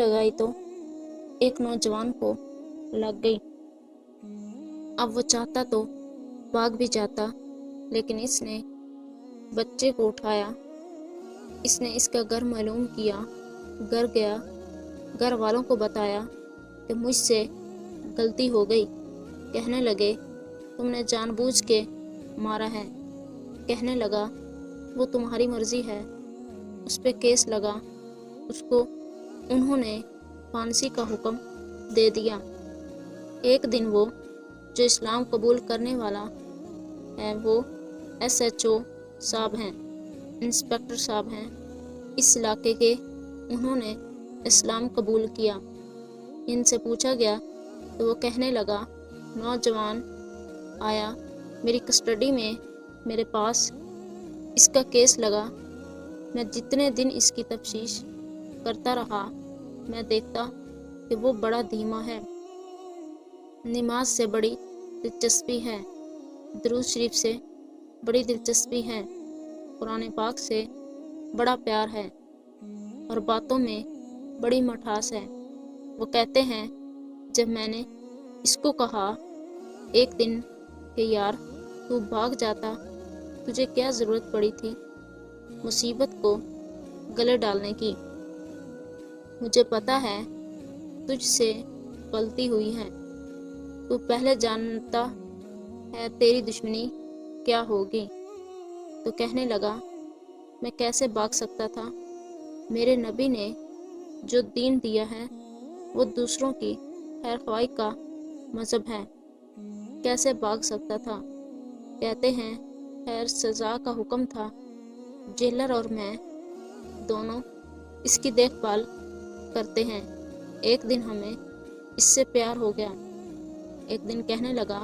लगाई तो एक नौजवान को लग गई। अब वो चाहता तो भाग भी जाता, लेकिन इसने बच्चे को उठाया। इसने इसका घर मालूम किया, घर गया, घर वालों को बताया कि मुझसे गलती हो गई। कहने लगे तुमने जानबूझ के मारा है। कहने लगा वो तुम्हारी मर्जी है। उस पे केस लगा। उसको उन्होंने फांसी का हुक्म दे दिया। एक दिन वो जो इस्लाम कबूल करने वाला है वो SHO साहब हैं, इंस्पेक्टर साहब हैं इस इलाके के। उन्होंने इस्लाम कबूल किया। इनसे पूछा गया तो वो कहने लगा नौजवान आया मेरी कस्टडी में, मेरे पास इसका केस लगा। मैं जितने दिन इसकी तफ्तीश करता रहा, मैं देखता कि वो बड़ा धीमा है। नमाज से बड़ी दिलचस्पी है, दुरूद शरीफ से बड़ी दिलचस्पी है, कुरान पाक से बड़ा प्यार है और बातों में बड़ी मिठास है। वो कहते हैं जब मैंने इसको कहा एक दिन कि यार तू भाग जाता, तुझे क्या ज़रूरत पड़ी थी मुसीबत को गले डालने की। मुझे पता है तुझसे गलती हुई है, तू पहले जानता है तेरी दुश्मनी क्या होगी। तो कहने लगा मैं कैसे भाग सकता था, मेरे नबी ने जो दीन दिया है वो दूसरों की खैर ख्वाही का मज़हब है, कैसे भाग सकता था। कहते हैं खैर सज़ा का हुक्म था। जेलर और मैं दोनों इसकी देखभाल करते हैं। एक दिन हमें इससे प्यार हो गया। एक दिन कहने लगा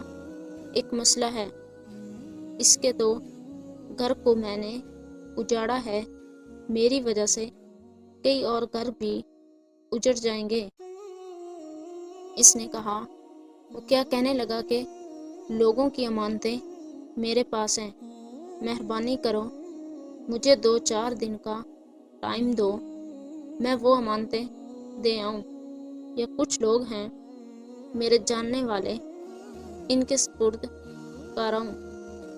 एक मसला है, इसके तो घर को मैंने उजाड़ा है, मेरी वजह से कई और घर भी उजड़ जाएंगे। इसने कहा वो क्या कहने लगा कि लोगों की अमानतें मेरे पास हैं, मेहरबानी करो मुझे 2-4 दिन का टाइम दो, मैं वो अमानतें दे आऊं। या कुछ लोग हैं मेरे जानने वाले, इनके सुपुर्द कराऊं।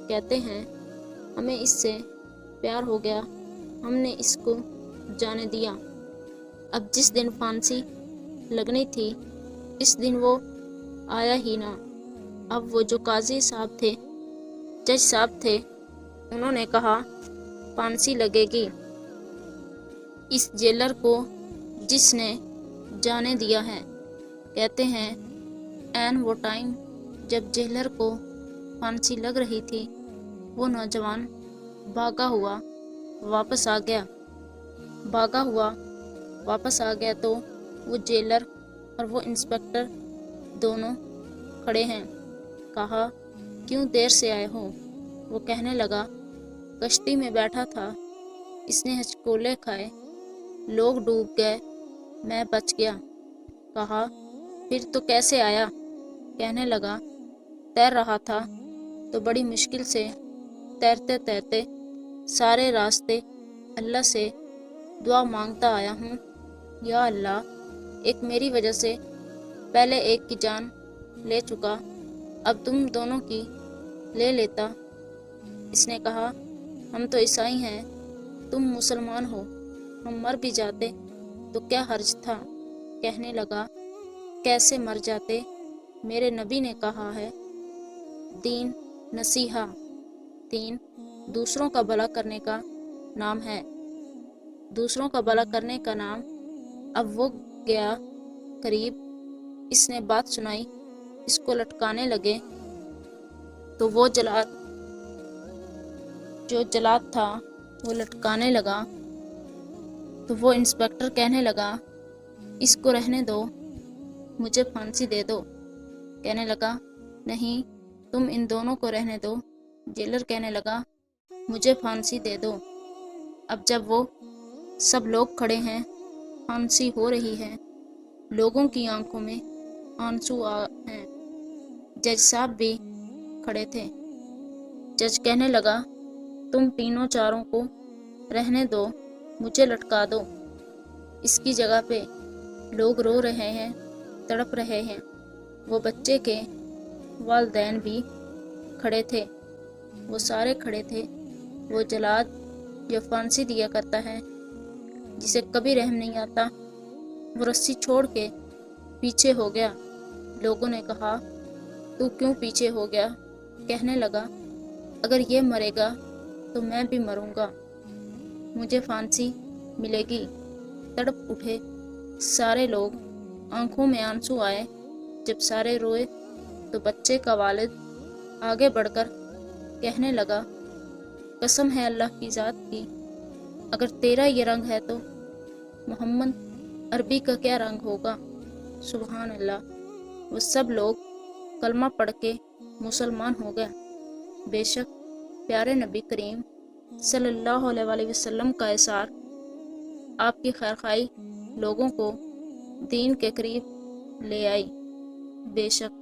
कहते हैं हमें इससे प्यार हो गया, हमने इसको जाने दिया। अब जिस दिन फांसी लगनी थी इस दिन वो आया ही ना। अब वो जो काजी साहब थे, जज साहब थे, उन्होंने कहा फांसी लगेगी इस जेलर को जिसने जाने दिया है। कहते हैं ऐन वो टाइम जब जेलर को फांसी लग रही थी, वो नौजवान भागा हुआ वापस आ गया। भागा हुआ वापस आ गया तो वो जेलर और वो इंस्पेक्टर दोनों खड़े हैं। कहा क्यों देर से आए हो। वो कहने लगा कश्ती में बैठा था, इसने हचकोले खाए, लोग डूब गए, मैं बच गया। कहा फिर तो कैसे आया। कहने लगा तैर रहा था तो बड़ी मुश्किल से तैरते तैरते सारे रास्ते अल्लाह से दुआ मांगता आया हूँ, या अल्लाह एक मेरी वजह से पहले एक की जान ले चुका, अब तुम दोनों की ले लेता। इसने कहा हम तो ईसाई हैं, तुम मुसलमान हो, हम मर भी जाते तो क्या हर्ज था। कहने लगा कैसे मर जाते, मेरे नबी ने कहा है दीन नसीहा, दीन दूसरों का भला करने का नाम है, दूसरों का भला करने का नाम। अब वो गया करीब, इसने बात सुनाई, इसको लटकाने लगे तो वो जो जलाद था वो लटकाने लगा तो वो इंस्पेक्टर कहने लगा इसको रहने दो, मुझे फांसी दे दो। कहने लगा नहीं तुम इन दोनों को रहने दो। जेलर कहने लगा मुझे फांसी दे दो। अब जब वो सब लोग खड़े हैं, फांसी हो रही है, लोगों की आंखों में आंसू हैं, जज साहब भी खड़े थे। जज कहने लगा तुम तीनों चारों को रहने दो, मुझे लटका दो इसकी जगह पे। لوگ رو رہے ہیں، تڑپ رہے ہیں۔ وہ بچے کے والدین بھی کھڑے تھے، وہ سارے کھڑے تھے۔ وہ جلاد جو پھانسی دیا کرتا ہے، جسے کبھی رحم نہیں آتا، وہ رسی چھوڑ کے پیچھے ہو گیا۔ لوگوں نے کہا، تو کیوں پیچھے ہو گیا؟ کہنے لگا، اگر یہ مرے گا تو میں بھی مروں گا، مجھے پھانسی ملے گی۔ تڑپ اٹھے سارے لوگ، آنکھوں میں آنسو آئے۔ جب سارے روئے تو بچے کا والد آگے بڑھ کر کہنے لگا، قسم ہے اللہ کی ذات کی، اگر تیرا یہ رنگ ہے تو محمد عربی کا کیا رنگ ہوگا؟ سبحان اللہ۔ وہ سب لوگ کلمہ پڑھ کے مسلمان ہو گئے۔ بے شک پیارے نبی کریم صلی اللہ علیہ وآلہ وسلم کا اثار، آپ کی خیرخواہی لوگوں کو دین کے قریب لے آئی۔ بے شک